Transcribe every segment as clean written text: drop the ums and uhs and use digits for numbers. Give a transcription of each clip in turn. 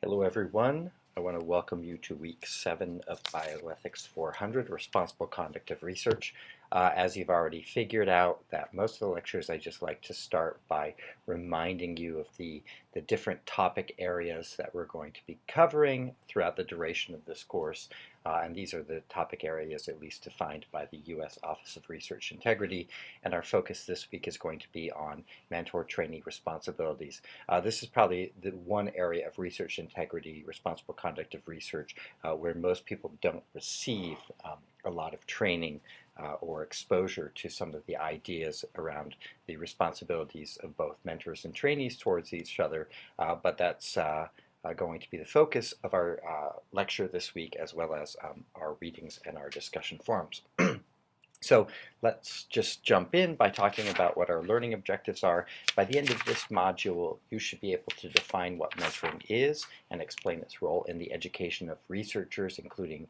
Hello everyone. I want to welcome you to week 7 of Bioethics 400, Responsible Conduct of Research. As you've already figured out, that most of the lectures I just like to start by reminding you of the different topic areas that we're going to be covering throughout the duration of this course. And these are the topic areas at least defined by the U.S. Office of Research Integrity. And our focus this week is going to be on mentor-trainee responsibilities. This is probably the one area of research integrity, responsible conduct of research, where most people don't receive a lot of training or exposure to some of the ideas around the responsibilities of both mentors and trainees towards each other, but that's going to be the focus of our lecture this week, as well as our readings and our discussion forums. So let's just jump in by talking about what our learning objectives are. By the end of this module, you should be able to define what mentoring is and explain its role in the education of researchers, including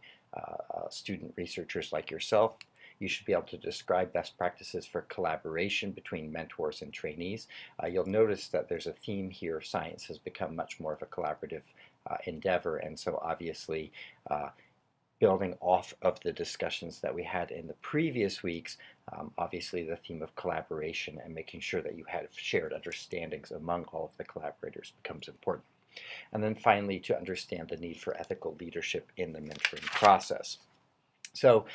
student researchers like yourself. You should be able to describe best practices for collaboration between mentors and trainees. You'll notice that there's a theme here. Science has become much more of a collaborative endeavor, and so obviously building off of the discussions that we had in the previous weeks, obviously the theme of collaboration and making sure that you have shared understandings among all of the collaborators becomes important. And then finally, to understand the need for ethical leadership in the mentoring process. So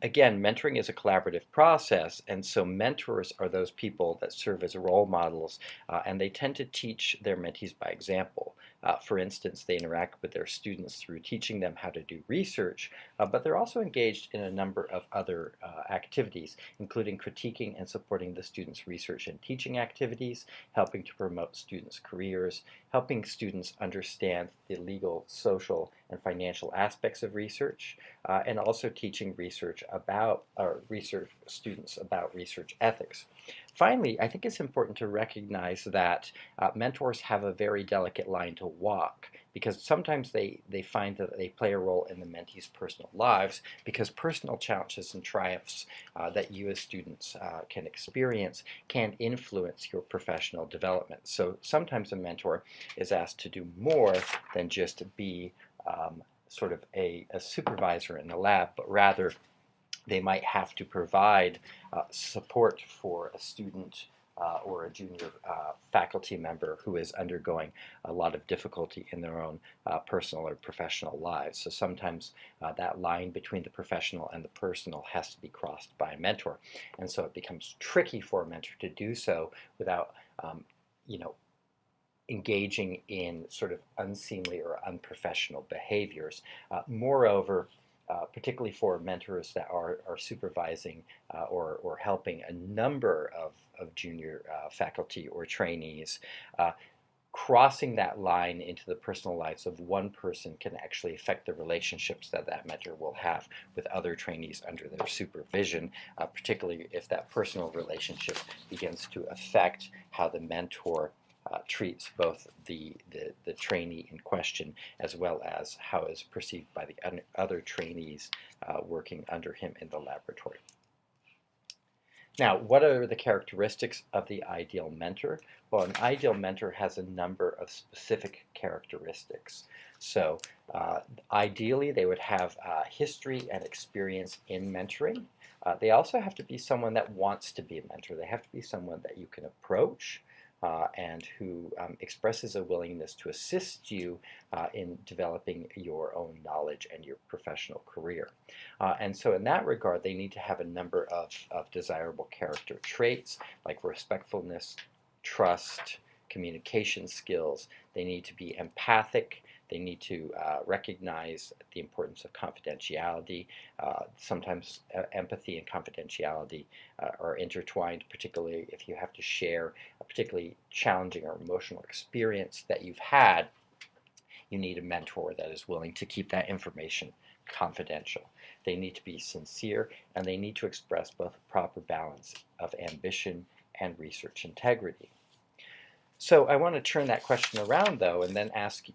again, mentoring is a collaborative process, and so mentors are those people that serve as role models, and they tend to teach their mentees by example. For instance, they interact with their students through teaching them how to do research, but they're also engaged in a number of other activities, including critiquing and supporting the students' research and teaching activities, helping to promote students' careers, helping students understand the legal, social, and financial aspects of research, and also teaching research students about research ethics. Finally, I think it's important to recognize that mentors have a very delicate line to walk, because sometimes they find that they play a role in the mentees' personal lives, because personal challenges and triumphs that you as students can experience can influence your professional development. So sometimes a mentor is asked to do more than just be sort of a supervisor in the lab, but rather they might have to provide support for a student or a junior faculty member who is undergoing a lot of difficulty in their own personal or professional lives. So sometimes that line between the professional and the personal has to be crossed by a mentor. And so it becomes tricky for a mentor to do so without, engaging in sort of unseemly or unprofessional behaviors. Moreover, particularly for mentors that are supervising or helping a number of junior faculty or trainees, crossing that line into the personal lives of one person can actually affect the relationships that that mentor will have with other trainees under their supervision, particularly if that personal relationship begins to affect how the mentor treats both the trainee in question, as well as how it's perceived by the other trainees working under him in the laboratory. Now, what are the characteristics of the ideal mentor? Well, an ideal mentor has a number of specific characteristics. So ideally, they would have history and experience in mentoring. They also have to be someone that wants to be a mentor. They have to be someone that you can approach and who expresses a willingness to assist you in developing your own knowledge and your professional career. And so in that regard, they need to have a number of desirable character traits like respectfulness, trust, communication skills. They need to be empathic. They need to recognize the importance of confidentiality. Sometimes empathy and confidentiality are intertwined, particularly if you have to share a particularly challenging or emotional experience that you've had. You need a mentor that is willing to keep that information confidential. They need to be sincere, and they need to express both a proper balance of ambition and research integrity. So I want to turn that question around, though, and then ask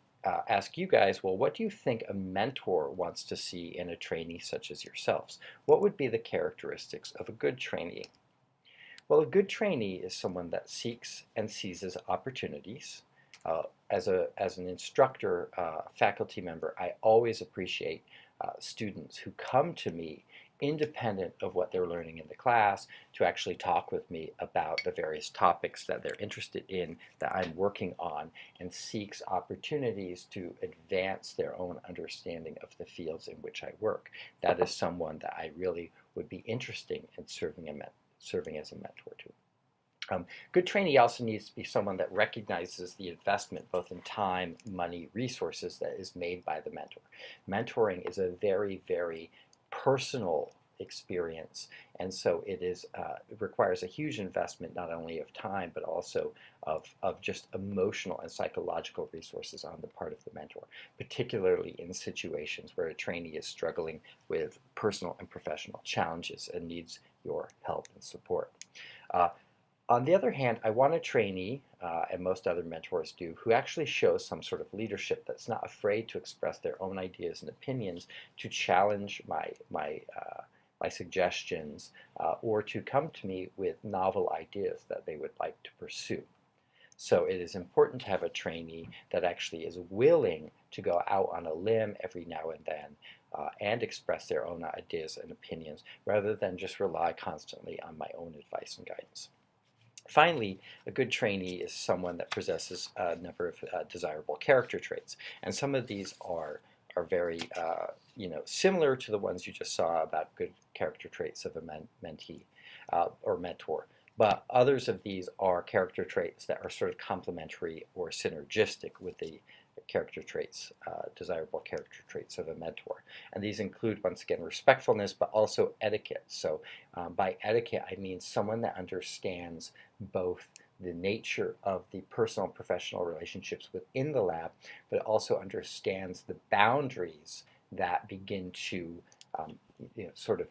you guys, well, what do you think a mentor wants to see in a trainee such as yourselves? What would be the characteristics of a good trainee? Well, a good trainee is someone that seeks and seizes opportunities, As an instructor, faculty member, I always appreciate students who come to me independent of what they're learning in the class to actually talk with me about the various topics that they're interested in, that I'm working on, and seeks opportunities to advance their own understanding of the fields in which I work. That is someone that I really would be interested in serving as a mentor to. Good trainee also needs to be someone that recognizes the investment both in time, money, resources that is made by the mentor. Mentoring is a very, very personal experience, and so it requires a huge investment not only of time but also of just emotional and psychological resources on the part of the mentor, particularly in situations where a trainee is struggling with personal and professional challenges and needs your help and support. On the other hand, I want a trainee, and most other mentors do, who actually shows some sort of leadership, that's not afraid to express their own ideas and opinions, to challenge my suggestions, or to come to me with novel ideas that they would like to pursue. So it is important to have a trainee that actually is willing to go out on a limb every now and then and express their own ideas and opinions, rather than just rely constantly on my own advice and guidance. Finally, a good trainee is someone that possesses a number of desirable character traits, and some of these are very similar to the ones you just saw about good character traits of a mentee or mentor. But others of these are character traits that are sort of complementary or synergistic with the character traits, desirable character traits of a mentor. And these include, once again, respectfulness, but also etiquette. So by etiquette, I mean someone that understands both the nature of the personal and professional relationships within the lab, but also understands the boundaries that begin to sort of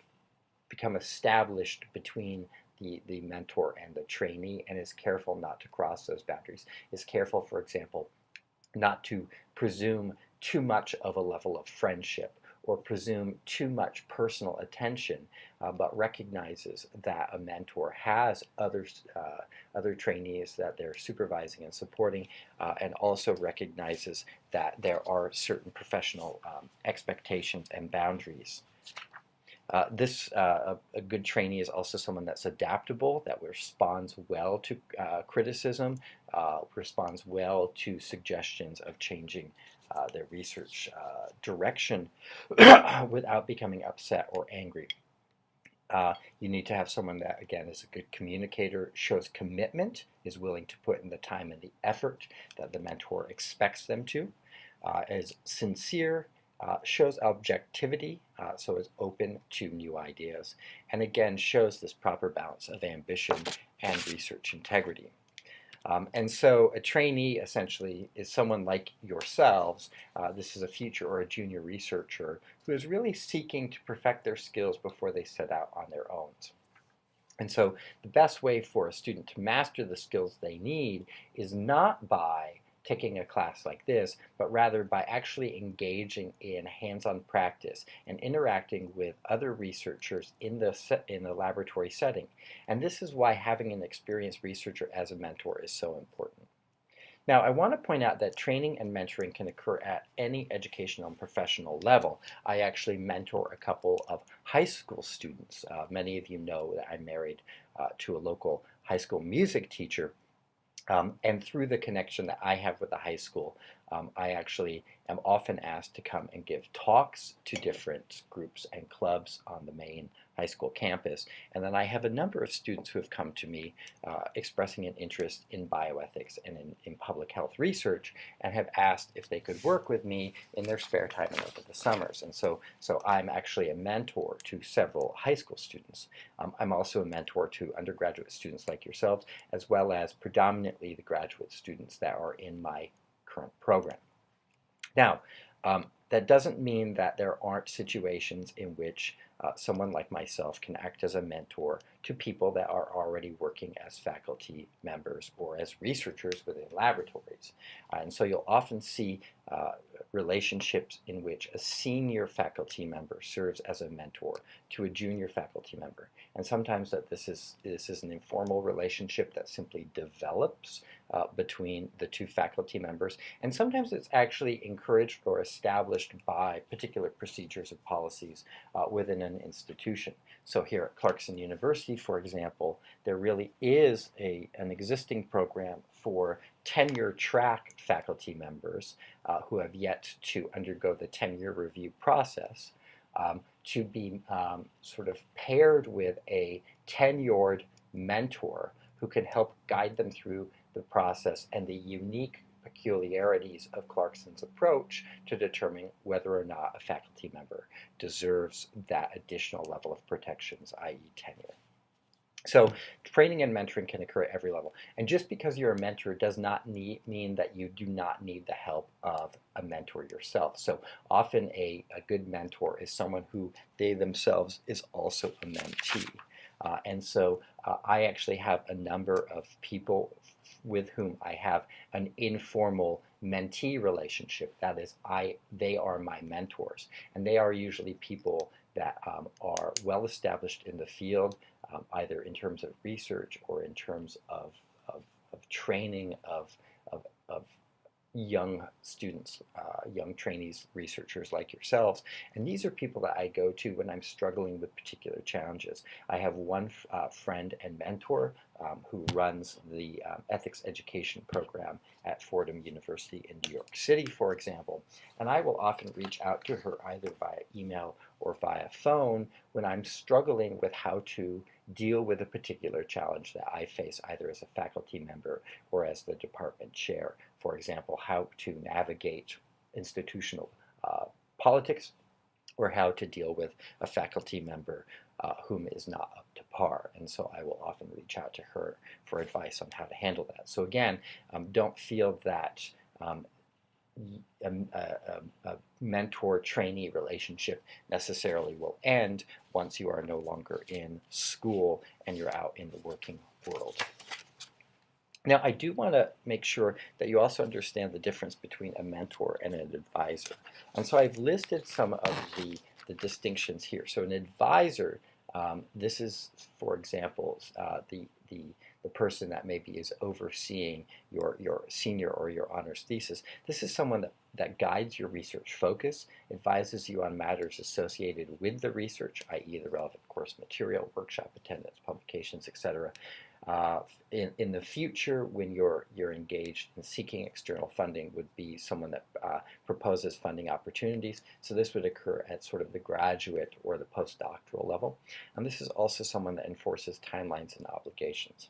become established between the mentor and the trainee, and is careful not to cross those boundaries, is careful, for example, not to presume too much of a level of friendship or presume too much personal attention, but recognizes that a mentor has other trainees that they're supervising and supporting, and also recognizes that there are certain professional expectations and boundaries. A good trainee is also someone that's adaptable, that responds well to criticism, responds well to suggestions of changing their research direction without becoming upset or angry. You need to have someone that, again, is a good communicator, shows commitment, is willing to put in the time and the effort that the mentor expects them to, is sincere, shows objectivity, so is open to new ideas, and again shows this proper balance of ambition and research integrity. And so a trainee essentially is someone like yourselves. This is a future or a junior researcher who is really seeking to perfect their skills before they set out on their own. And so the best way for a student to master the skills they need is not by taking a class like this, but rather by actually engaging in hands-on practice and interacting with other researchers in the laboratory setting. And this is why having an experienced researcher as a mentor is so important. Now, I want to point out that training and mentoring can occur at any educational and professional level. I actually mentor a couple of high school students. Many of you know that I'm married to a local high school music teacher. And through the connection that I have with the high school, I actually am often asked to come and give talks to different groups and clubs on the main high school campus. And then I have a number of students who have come to me expressing an interest in bioethics and in public health research, and have asked if they could work with me in their spare time and over the summers. And so I'm actually a mentor to several high school students. I'm also a mentor to undergraduate students like yourselves, as well as predominantly the graduate students that are in my current program. Now, that doesn't mean that there aren't situations in which someone like myself can act as a mentor to people that are already working as faculty members or as researchers within laboratories. And so you'll often see relationships in which a senior faculty member serves as a mentor to a junior faculty member. And sometimes that this is an informal relationship that simply develops between the two faculty members. And sometimes it's actually encouraged or established by particular procedures and policies within an institution. So here at Clarkson University, for example, there really is an existing program for tenure-track faculty members who have yet to undergo the tenure review process to be sort of paired with a tenured mentor who can help guide them through the process and the unique peculiarities of Clarkson's approach to determine whether or not a faculty member deserves that additional level of protections, i.e. tenure. So training and mentoring can occur at every level. And just because you're a mentor does not mean that you do not need the help of a mentor yourself. So often a good mentor is someone who they themselves is also a mentee. And so I actually have a number of people with whom I have an informal mentee relationship. That is, they are my mentors. And they are usually people that are well established in the field, either in terms of research or in terms of training of young students, young trainees, researchers like yourselves. And these are people that I go to when I'm struggling with particular challenges. I have one friend and mentor who runs the ethics education program at Fordham University in New York City, for example. And I will often reach out to her either via email or via phone when I'm struggling with how to deal with a particular challenge that I face either as a faculty member or as the department chair. For example, how to navigate institutional politics, or how to deal with a faculty member whom is not up to par. And so I will often reach out to her for advice on how to handle that. So again, don't feel that a mentor-trainee relationship necessarily will end once you are no longer in school and you're out in the working world. Now, I do want to make sure that you also understand the difference between a mentor and an advisor. And so I've listed some of the distinctions here. So an advisor, this is, for example, the person that maybe is overseeing your senior or your honors thesis. This is someone that guides your research focus, advises you on matters associated with the research, i.e. the relevant course material, workshop attendance, publications, etc. In the future, when you're engaged in seeking external funding, would be someone that proposes funding opportunities. So this would occur at sort of the graduate or the postdoctoral level. And this is also someone that enforces timelines and obligations.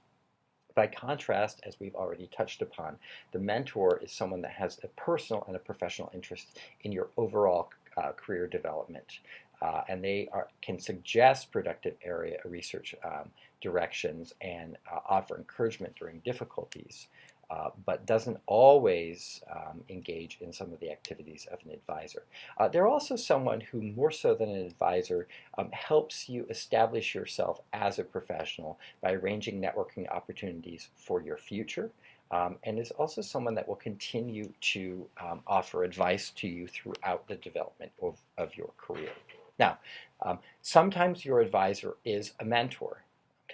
By contrast, as we've already touched upon, the mentor is someone that has a personal and a professional interest in your overall career development. And they can suggest productive area research directions and offer encouragement during difficulties, but doesn't always engage in some of the activities of an advisor. They're also someone who, more so than an advisor, helps you establish yourself as a professional by arranging networking opportunities for your future. And is also someone that will continue to offer advice to you throughout the development of your career. Now, sometimes your advisor is a mentor.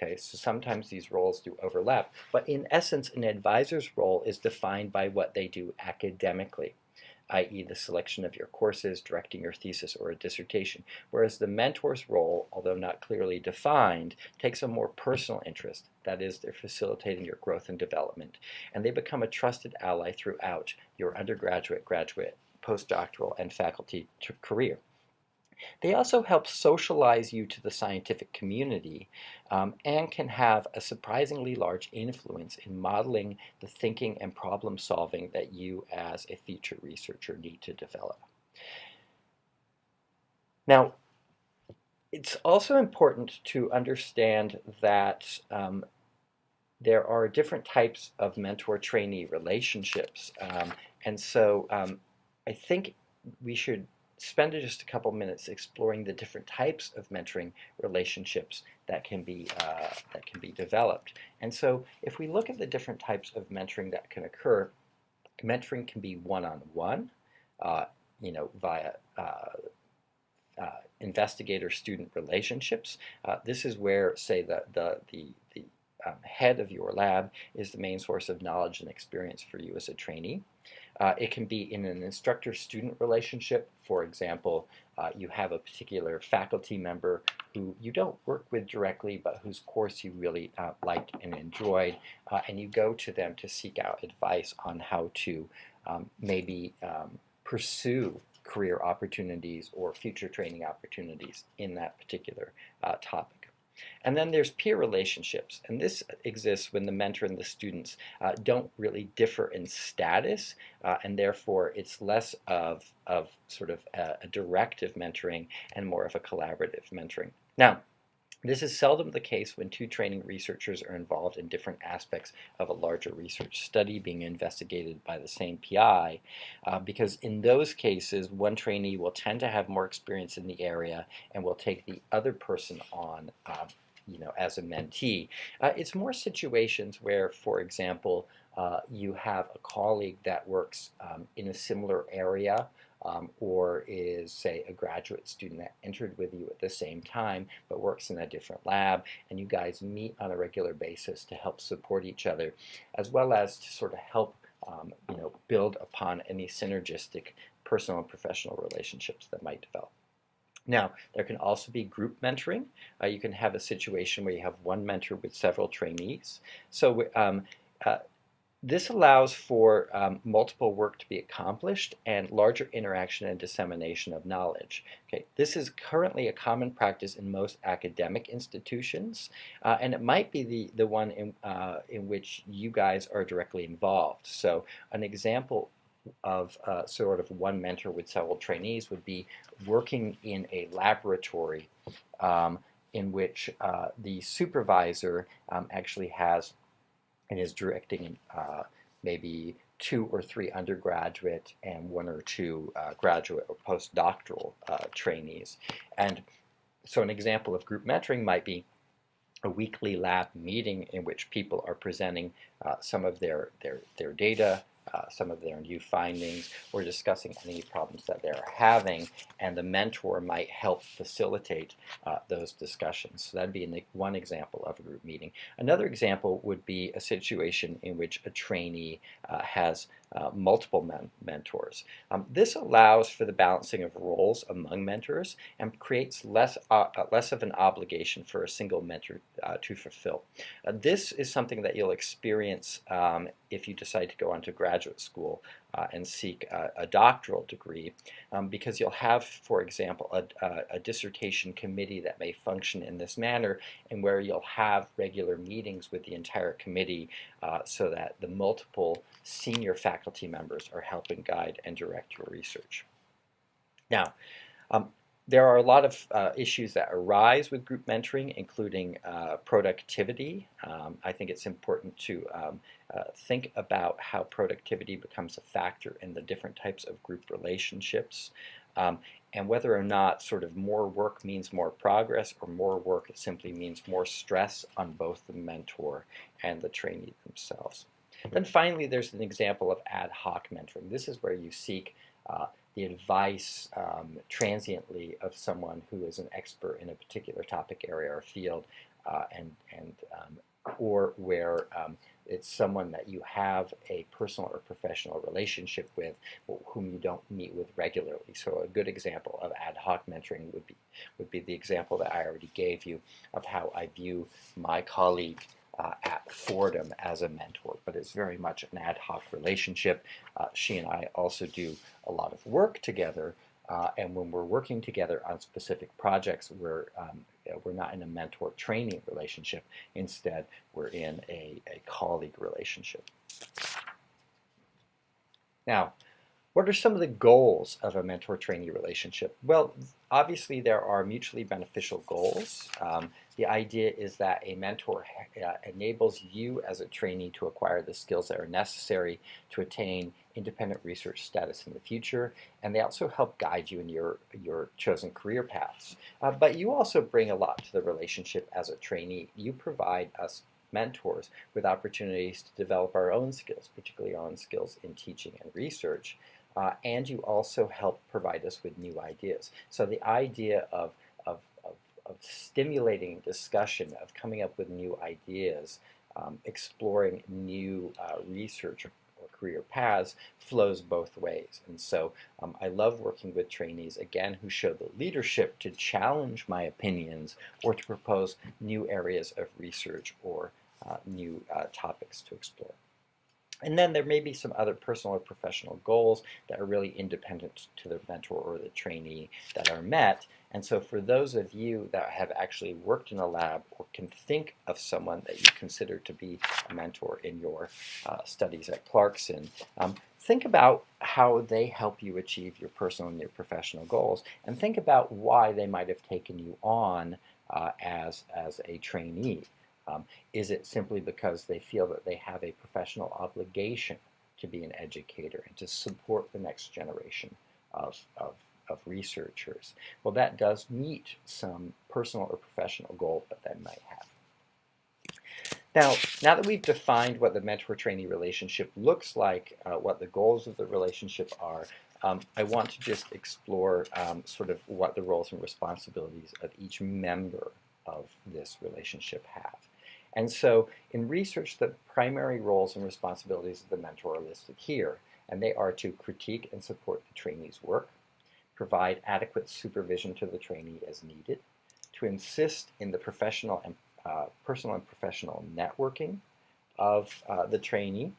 Okay, so sometimes these roles do overlap, but in essence, an advisor's role is defined by what they do academically, i.e. the selection of your courses, directing your thesis or a dissertation, whereas the mentor's role, although not clearly defined, takes a more personal interest. That is, they're facilitating your growth and development, and they become a trusted ally throughout your undergraduate, graduate, postdoctoral, and faculty career. They also help socialize you to the scientific community and can have a surprisingly large influence in modeling the thinking and problem solving that you as a future researcher need to develop. Now, it's also important to understand that there are different types of mentor-trainee relationships. And so I think we should spend just a couple minutes exploring the different types of mentoring relationships that can be developed. And so if we look at the different types of mentoring that can occur, mentoring can be one-on-one, via investigator-student relationships. This is where, say, the head of your lab is the main source of knowledge and experience for you as a trainee. It can be in an instructor-student relationship. For example, you have a particular faculty member who you don't work with directly, but whose course you really liked and enjoyed, and you go to them to seek out advice on how to maybe pursue career opportunities or future training opportunities in that particular topic. And then there's peer relationships, and this exists when the mentor and the students don't really differ in status, and therefore it's less of sort of a directive mentoring and more of a collaborative mentoring. Now, this is seldom the case when two training researchers are involved in different aspects of a larger research study being investigated by the same PI, because in those cases, one trainee will tend to have more experience in the area and will take the other person on as a mentee. It's more situations where, for example, you have a colleague that works in a similar area, or is, say, a graduate student that entered with you at the same time but works in a different lab, and you guys meet on a regular basis to help support each other, as well as to sort of help build upon any synergistic personal and professional relationships that might develop. Now, there can also be group mentoring. You can have a situation where you have one mentor with several trainees. So this allows for multiple work to be accomplished and larger interaction and dissemination of knowledge. Okay, this is currently a common practice in most academic institutions, and it might be the one in which you guys are directly involved. So an example of sort of one mentor with several trainees would be working in a laboratory in which the supervisor actually has and is directing maybe 2 or 3 undergraduate and 1 or 2 graduate or postdoctoral trainees. And so an example of group mentoring might be a weekly lab meeting in which people are presenting some of their data, some of their new findings, or discussing any problems that they're having, and the mentor might help facilitate those discussions. So that'd be one example of a group meeting. Another example would be a situation in which a trainee has multiple mentors. This allows for the balancing of roles among mentors and creates less of an obligation for a single mentor to fulfill. This is something that you'll experience if you decide to go on to graduate school and seek a doctoral degree, because you'll have, for example, a dissertation committee that may function in this manner, and where you'll have regular meetings with the entire committee so that the multiple senior faculty members are helping guide and direct your research. Now, there are a lot of issues that arise with group mentoring, including productivity. I think it's important to think about how productivity becomes a factor in the different types of group relationships, and whether or not sort of more work means more progress, or more work simply means more stress on both the mentor and the trainee themselves. Then finally, there's an example of ad hoc mentoring. This is where you seek the advice transiently of someone who is an expert in a particular topic area or field, or where it's someone that you have a personal or professional relationship with, whom you don't meet with regularly. So a good example of ad hoc mentoring would be the example that I already gave you of how I view my colleague at Fordham as a mentor, but it's very much an ad hoc relationship. She and I also do a lot of work together, and when we're working together on specific projects, we're not in a mentor-training relationship. Instead, we're in a colleague relationship. Now, What are some of the goals of a mentor-trainee relationship? Well, obviously there are mutually beneficial goals. The idea is that a mentor enables you as a trainee to acquire the skills that are necessary to attain independent research status in the future, and they also help guide you in your chosen career paths. But you also bring a lot to the relationship as a trainee. You provide us mentors with opportunities to develop our own skills, particularly our own skills in teaching and research. And you also help provide us with new ideas. So the idea of stimulating discussion, of coming up with new ideas, exploring new research or career paths flows both ways. And so I love working with trainees, again, who show the leadership to challenge my opinions or to propose new areas of research or new topics to explore. And then there may be some other personal or professional goals that are really independent to the mentor or the trainee that are met. And so for those of you that have actually worked in a lab or can think of someone that you consider to be a mentor in your studies at Clarkson, think about how they help you achieve your personal and your professional goals, and think about why they might have taken you on as a trainee. Is it simply because they feel that they have a professional obligation to be an educator and to support the next generation of researchers? Well, that does meet some personal or professional goal that they might have. Now that we've defined what the mentor-trainee relationship looks like, what the goals of the relationship are, I want to just explore sort of what the roles and responsibilities of each member of this relationship have. And so in research, the primary roles and responsibilities of the mentor are listed here, and they are to critique and support the trainee's work, provide adequate supervision to the trainee as needed, to insist in the professional and personal and professional networking of the trainee,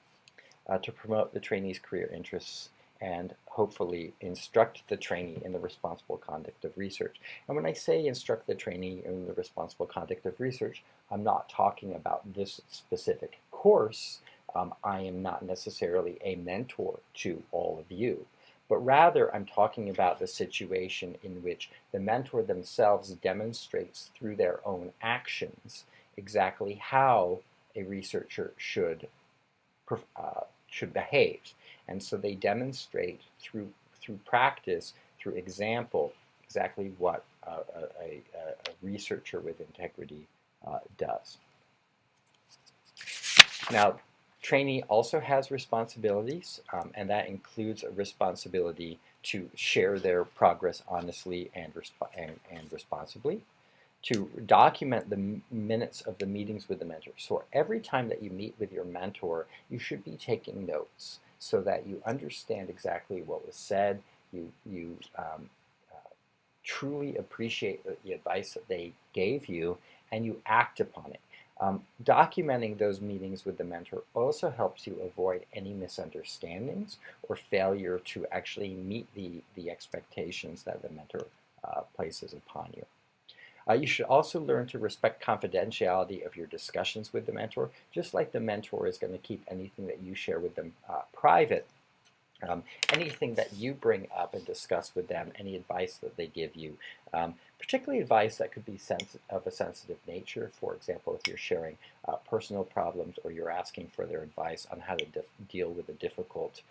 to promote the trainee's career interests, and hopefully instruct the trainee in the responsible conduct of research. And when I say instruct the trainee in the responsible conduct of research, I'm not talking about this specific course. I am not necessarily a mentor to all of you, but rather I'm talking about the situation in which the mentor themselves demonstrates through their own actions exactly how a researcher should behave. And so they demonstrate through practice, through example, exactly what a researcher with integrity does. Now, trainee also has responsibilities, and that includes a responsibility to share their progress honestly and responsibly, to document the minutes of the meetings with the mentor. So every time that you meet with your mentor, you should be taking notes so that you understand exactly what was said, you truly appreciate the advice that they gave you, and you act upon it. Documenting those meetings with the mentor also helps you avoid any misunderstandings or failure to actually meet the expectations that the mentor places upon you. You should also learn to respect confidentiality of your discussions with the mentor, just like the mentor is going to keep anything that you share with them private. Anything that you bring up and discuss with them, any advice that they give you, particularly advice that could be of a sensitive nature. For example, if you're sharing personal problems or you're asking for their advice on how to deal with a difficult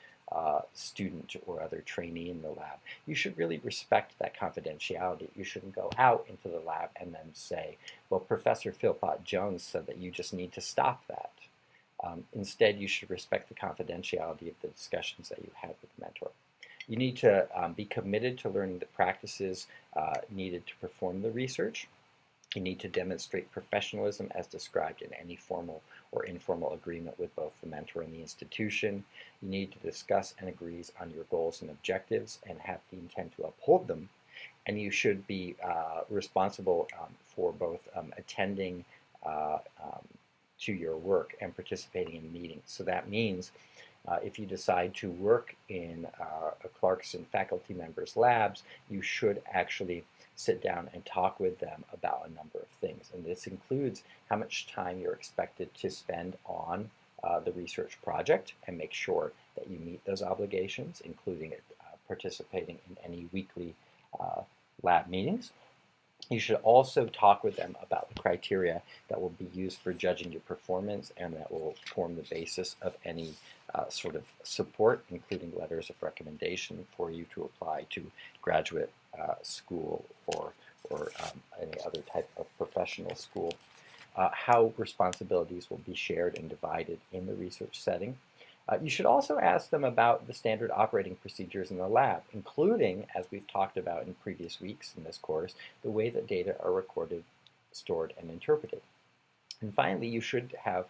student or other trainee in the lab, you should really respect that confidentiality. You shouldn't go out into the lab and then say, well, Professor Philpott Jones said that you just need to stop that. Instead, you should respect the confidentiality of the discussions that you have with the mentor. You need to be committed to learning the practices needed to perform the research. You need to demonstrate professionalism as described in any formal or informal agreement with both the mentor and the institution. You need to discuss and agree on your goals and objectives and have the intent to uphold them. And you should be responsible for both attending to your work and participating in meetings. So that means if you decide to work in a Clarkson faculty member's labs, you should actually sit down and talk with them about a number of things. And this includes how much time you're expected to spend on the research project, and make sure that you meet those obligations, including participating in any weekly lab meetings. You should also talk with them about the criteria that will be used for judging your performance and that will form the basis of any sort of support, including letters of recommendation for you to apply to graduate school or any other type of professional school. How responsibilities will be shared and divided in the research setting. You should also ask them about the standard operating procedures in the lab, including, as we've talked about in previous weeks in this course, the way that data are recorded, stored, and interpreted. And finally, you should have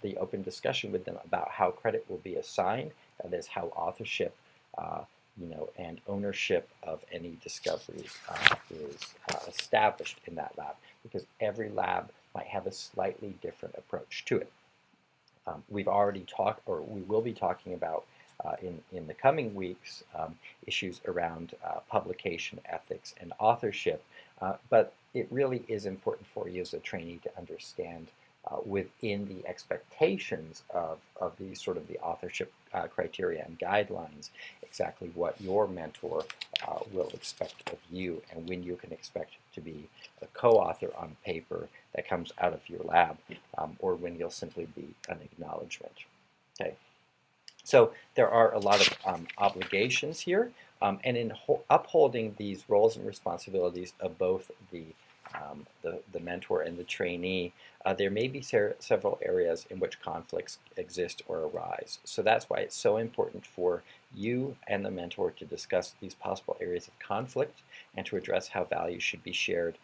the open discussion with them about how credit will be assigned, that is, how authorship and ownership of any discoveries is established in that lab, because every lab might have a slightly different approach to it. We've already talked, or we will be talking about in the coming weeks, issues around publication ethics and authorship, but it really is important for you as a trainee to understand within the expectations of the sort of the authorship criteria and guidelines exactly what your mentor will expect of you and when you can expect to be a co-author on paper that comes out of your lab, or when you'll simply be an acknowledgement. Okay. So there are a lot of obligations here, and in upholding these roles and responsibilities of both the mentor and the trainee, there may be several areas in which conflicts exist or arise. So that's why it's so important for you and the mentor to discuss these possible areas of conflict and to address how values should be shared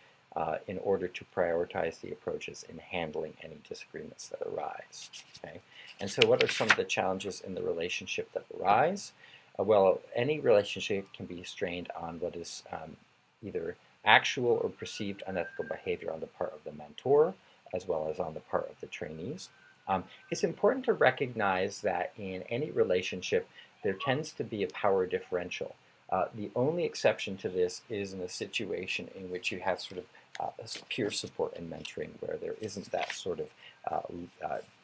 in order to prioritize the approaches in handling any disagreements that arise. Okay? And so what are some of the challenges in the relationship that arise? Well, any relationship can be strained on what is either actual or perceived unethical behavior on the part of the mentor, as well as on the part of the trainees. It's important to recognize that in any relationship, there tends to be a power differential. The only exception to this is in a situation in which you have sort of peer support and mentoring, where there isn't that sort of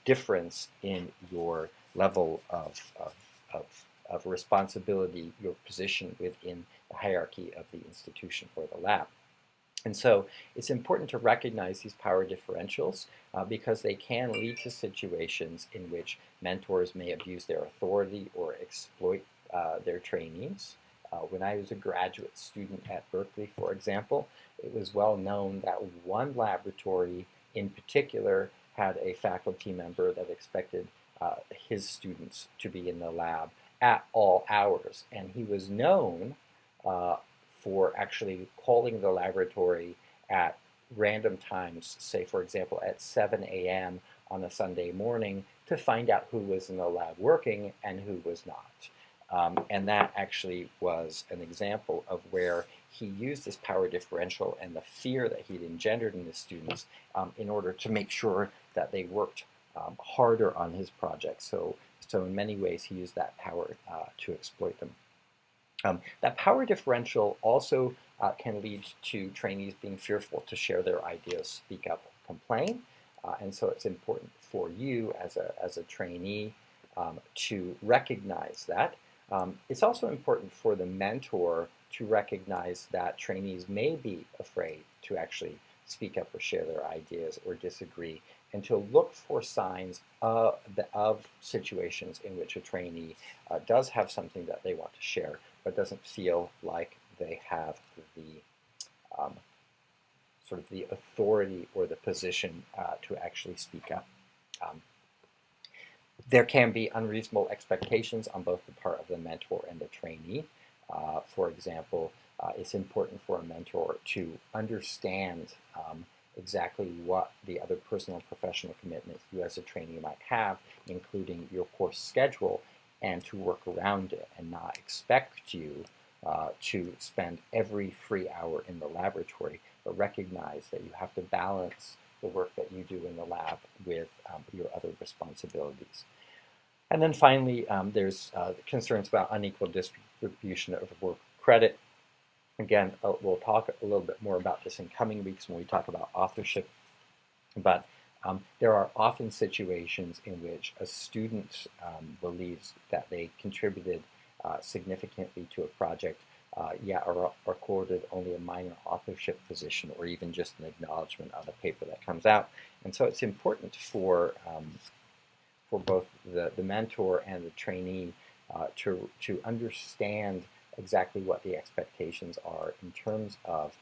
difference in your level of responsibility, your position within the hierarchy of the institution or the lab. And so it's important to recognize these power differentials because they can lead to situations in which mentors may abuse their authority or exploit their trainees. When I was a graduate student at Berkeley, for example, it was well known that one laboratory in particular had a faculty member that expected his students to be in the lab at all hours. And he was known for actually calling the laboratory at random times, say, for example, at 7 a.m. on a Sunday morning to find out who was in the lab working and who was not. And that actually was an example of where he used this power differential and the fear that he'd engendered in the students in order to make sure that they worked harder on his project. So in many ways, he used that power to exploit them. That power differential also can lead to trainees being fearful to share their ideas, speak up, complain. And so it's important for you as a trainee to recognize that. It's also important for the mentor to recognize that trainees may be afraid to actually speak up or share their ideas or disagree, and to look for signs of situations in which a trainee does have something that they want to share, but doesn't feel like they have the sort of the authority or the position to actually speak up. There can be unreasonable expectations on both the part of the mentor and the trainee. For example, it's important for a mentor to understand exactly what the other personal and professional commitments you as a trainee might have, including your course schedule, and to work around it and not expect you to spend every free hour in the laboratory, but recognize that you have to balance the work that you do in the lab with your other responsibilities. And then finally, there's concerns about unequal distribution of work credit. Again, we'll talk a little bit more about this in coming weeks when we talk about authorship, but There are often situations in which a student believes that they contributed significantly to a project, yet are accorded only a minor authorship position or even just an acknowledgement on the paper that comes out. And so it's important for both the mentor and the trainee to understand exactly what the expectations are in terms of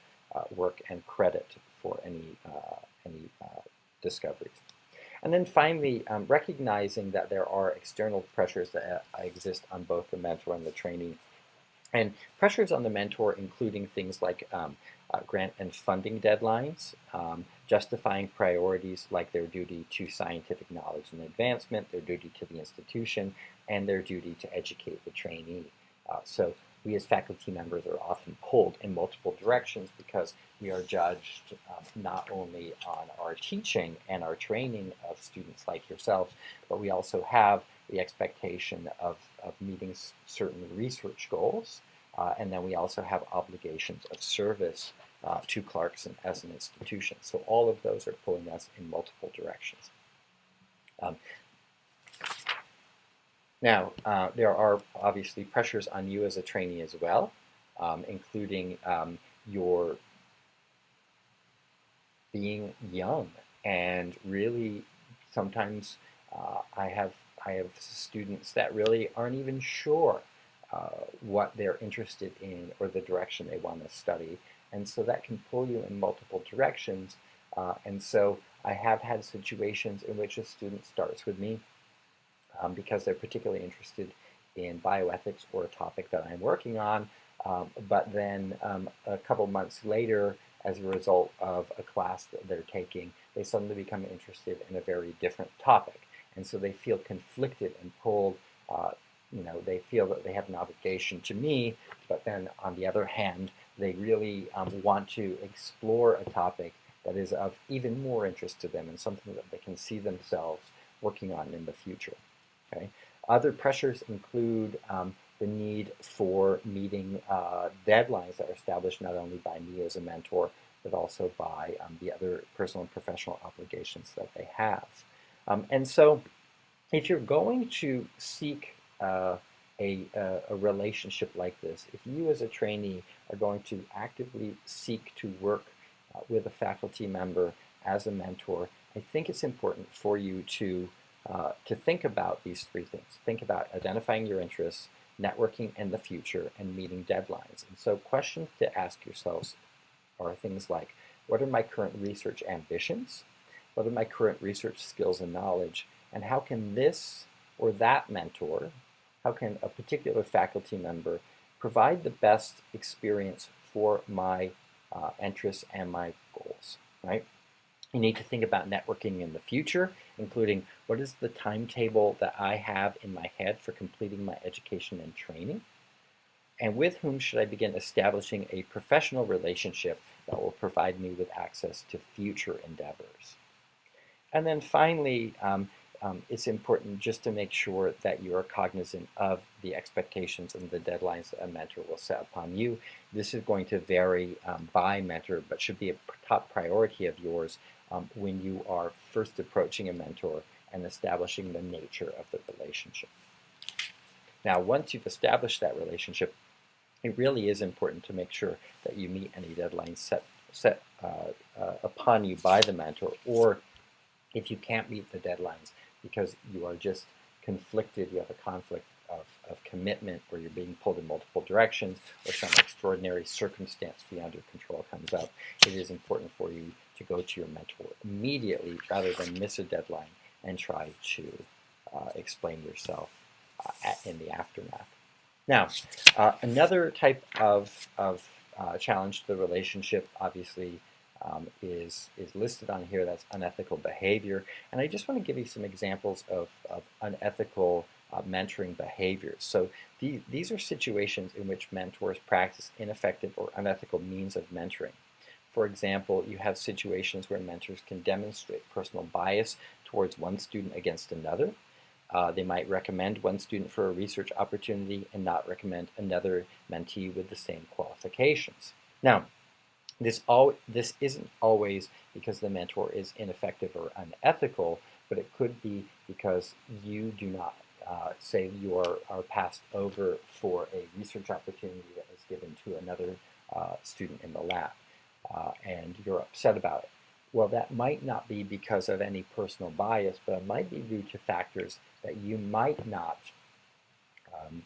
work and credit for any discoveries. And then finally, recognizing that there are external pressures that exist on both the mentor and the trainee. And pressures on the mentor, including things like grant and funding deadlines, justifying priorities like their duty to scientific knowledge and advancement, their duty to the institution, and their duty to educate the trainee. So we as faculty members are often pulled in multiple directions because we are judged not only on our teaching and our training of students like yourself, but we also have the expectation of meeting certain research goals, and then we also have obligations of service to Clarkson as an institution. So all of those are pulling us in multiple directions. Now, there are obviously pressures on you as a trainee as well, including your being young, and really sometimes I have students that really aren't even sure what they're interested in or the direction they want to study, and so that can pull you in multiple directions. And so I have had situations in which a student starts with me because they're particularly interested in bioethics or a topic that I'm working on, but then a couple months later, as a result of a class that they're taking, they suddenly become interested in a very different topic. And so they feel conflicted and pulled. They feel that they have an obligation to me, but then on the other hand, they really want to explore a topic that is of even more interest to them and something that they can see themselves working on in the future. Okay. Other pressures include the need for meeting deadlines that are established not only by me as a mentor, but also by the other personal and professional obligations that they have. And so if you're going to seek a relationship like this, if you as a trainee are going to actively seek to work with a faculty member as a mentor, I think it's important for you to think about these three things. Think about identifying your interests, networking in the future, and meeting deadlines. And so questions to ask yourselves are things like, what are my current research ambitions? What are my current research skills and knowledge? And how can this or that mentor, how can a particular faculty member provide the best experience for my interests and my goals, right? You need to think about networking in the future, including what is the timetable that I have in my head for completing my education and training, and with whom should I begin establishing a professional relationship that will provide me with access to future endeavors. And then finally, it's important just to make sure that you are cognizant of the expectations and the deadlines that a mentor will set upon you. This is going to vary by mentor, but should be a top priority of yours when you are first approaching a mentor and establishing the nature of the relationship. Now, once you've established that relationship, it really is important to make sure that you meet any deadlines set upon you by the mentor, or if you can't meet the deadlines because you are just conflicted, you have a conflict of commitment where you're being pulled in multiple directions, or some extraordinary circumstance beyond your control comes up, it is important for you to go to your mentor immediately rather than miss a deadline and try to explain yourself in the aftermath. Now, another type of challenge to the relationship, obviously, is listed on here. That's unethical behavior. And I just want to give you some examples of unethical mentoring behaviors. So these are situations in which mentors practice ineffective or unethical means of mentoring. For example, you have situations where mentors can demonstrate personal bias towards one student against another. They might recommend one student for a research opportunity and not recommend another mentee with the same qualifications. Now, This isn't always because the mentor is ineffective or unethical, but it could be because you do not, say you are passed over for a research opportunity that was given to another student in the lab, and you're upset about it. Well, that might not be because of any personal bias, but it might be due to factors that you might not um,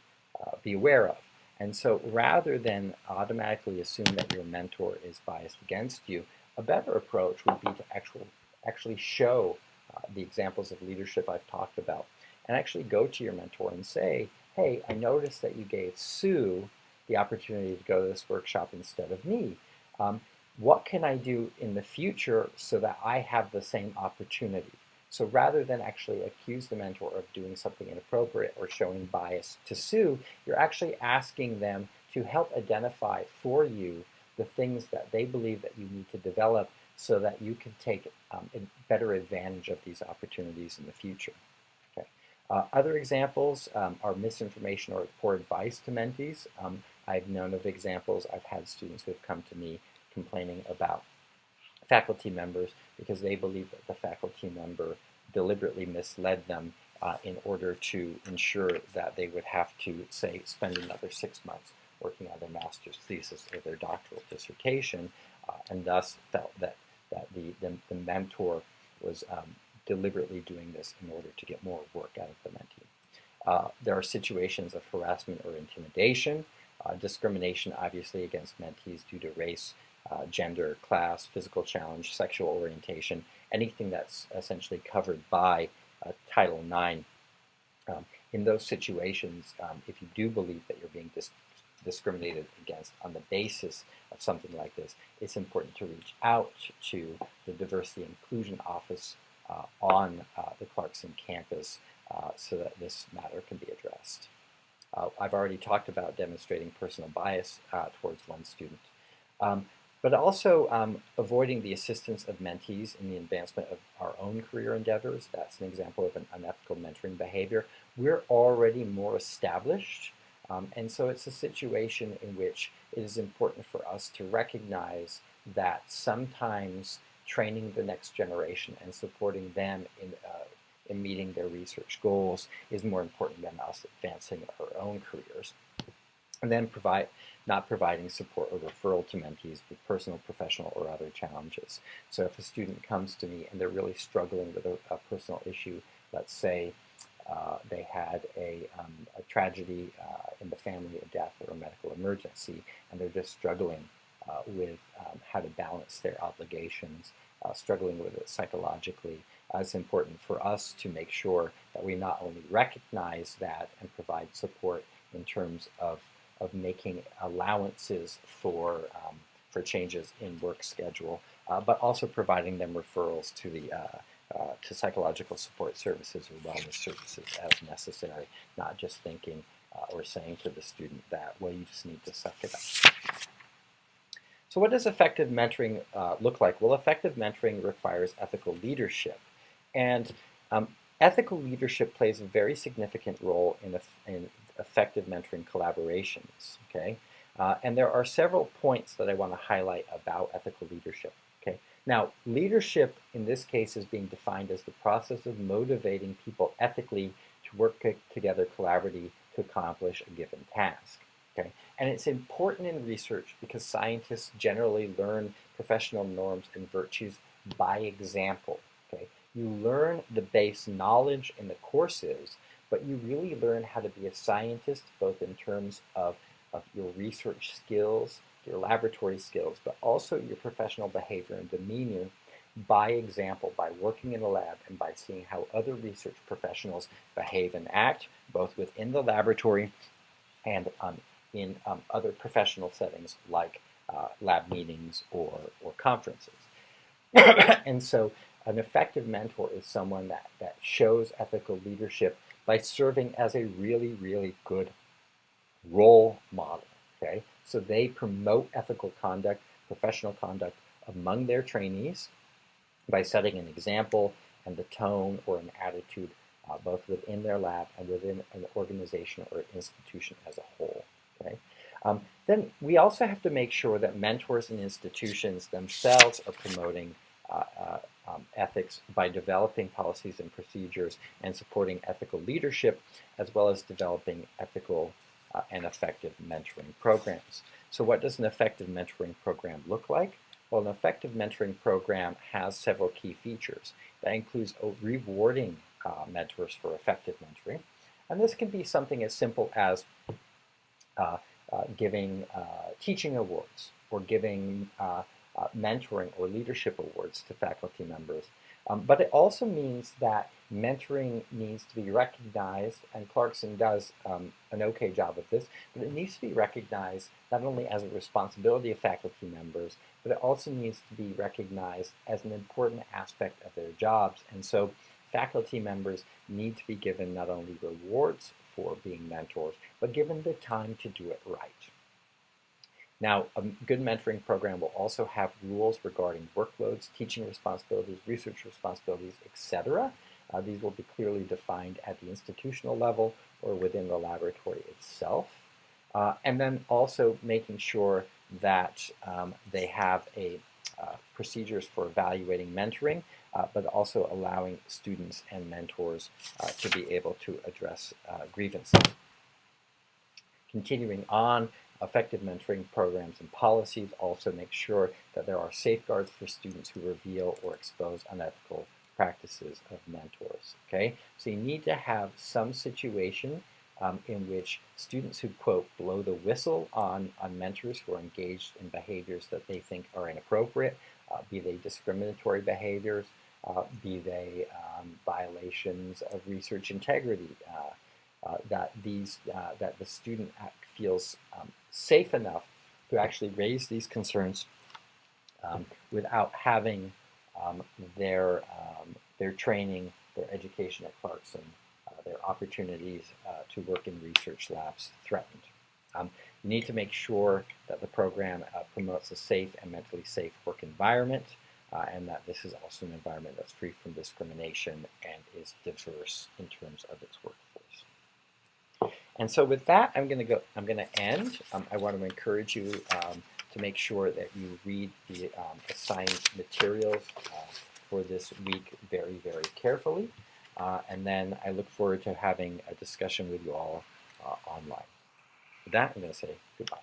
be aware of. And so rather than automatically assume that your mentor is biased against you, a better approach would be to actually show the examples of leadership I've talked about and actually go to your mentor and say, hey, I noticed that you gave Sue the opportunity to go to this workshop instead of me. What can I do in the future so that I have the same opportunity? So rather than actually accuse the mentor of doing something inappropriate or showing bias to Sue, you're actually asking them to help identify for you the things that they believe that you need to develop so that you can take better advantage of these opportunities in the future. Okay. Other examples are misinformation or poor advice to mentees. I've known of examples. I've had students who have come to me complaining about faculty members because they believe that the faculty member deliberately misled them in order to ensure that they would have to, say, spend another 6 months working on their master's thesis or their doctoral dissertation, and thus felt that the mentor was deliberately doing this in order to get more work out of the mentee. There are situations of harassment or intimidation, discrimination obviously against mentees due to race, gender, class, physical challenge, sexual orientation, anything that's essentially covered by Title IX. In those situations, if you do believe that you're being discriminated against on the basis of something like this, it's important to reach out to the Diversity and Inclusion Office on the Clarkson campus so that this matter can be addressed. I've already talked about demonstrating personal bias towards one student. But also avoiding the assistance of mentees in the advancement of our own career endeavors. That's an example of an unethical mentoring behavior. We're already more established, and so it's a situation in which it is important for us to recognize that sometimes training the next generation and supporting them in meeting their research goals is more important than us advancing our own careers. And then not providing support or referral to mentees with personal, professional, or other challenges. So if a student comes to me and they're really struggling with a personal issue, let's say they had a tragedy in the family, a death or a medical emergency, and they're just struggling with how to balance their obligations, struggling with it psychologically, it's important for us to make sure that we not only recognize that and provide support in terms of making allowances for changes in work schedule, but also providing them referrals to the to psychological support services or wellness services as necessary, not just thinking or saying to the student that, well, you just need to suck it up. So what does effective mentoring look like? Well, effective mentoring requires ethical leadership. And ethical leadership plays a very significant role in effective mentoring collaborations, okay? And there are several points that I want to highlight about ethical leadership, okay? Now, leadership in this case is being defined as the process of motivating people ethically to work together collaboratively to accomplish a given task, okay? And it's important in research because scientists generally learn professional norms and virtues by example, okay? You learn the base knowledge in the courses, but you really learn how to be a scientist, both in terms of your research skills, your laboratory skills, but also your professional behavior and demeanor by example, by working in a lab and by seeing how other research professionals behave and act, both within the laboratory and in other professional settings like lab meetings or conferences. And so an effective mentor is someone that shows ethical leadership by serving as a really, really good role model, okay? So they promote ethical conduct, professional conduct among their trainees by setting an example and the tone or an attitude both within their lab and within an organization or institution as a whole, okay? Then we also have to make sure that mentors and institutions themselves are promoting ethics by developing policies and procedures and supporting ethical leadership, as well as developing ethical and effective mentoring programs. So what does an effective mentoring program look like? Well, an effective mentoring program has several key features. That includes rewarding mentors for effective mentoring. And this can be something as simple as giving teaching awards or giving mentoring or leadership awards to faculty members. But it also means that mentoring needs to be recognized, and Clarkson does an okay job of this, but it needs to be recognized not only as a responsibility of faculty members, but it also needs to be recognized as an important aspect of their jobs. And so faculty members need to be given not only rewards for being mentors, but given the time to do it right. Now, a good mentoring program will also have rules regarding workloads, teaching responsibilities, research responsibilities, etc. These will be clearly defined at the institutional level or within the laboratory itself. And then also making sure that they have procedures for evaluating mentoring, but also allowing students and mentors to be able to address grievances. Continuing on, effective mentoring programs and policies also make sure that there are safeguards for students who reveal or expose unethical practices of mentors. Okay, so you need to have some situation in which students who, quote, blow the whistle on mentors who are engaged in behaviors that they think are inappropriate, be they discriminatory behaviors, be they violations of research integrity, that the student feels safe enough to actually raise these concerns without having their training, their education at Clarkson, their opportunities to work in research labs threatened. You need to make sure that the program promotes a safe and mentally safe work environment, and that this is also an environment that's free from discrimination and is diverse in terms of its workforce. And so with that, I'm going to end. I want to encourage you to make sure that you read the assigned materials for this week very, very carefully. And then I look forward to having a discussion with you all online. With that, I'm going to say goodbye.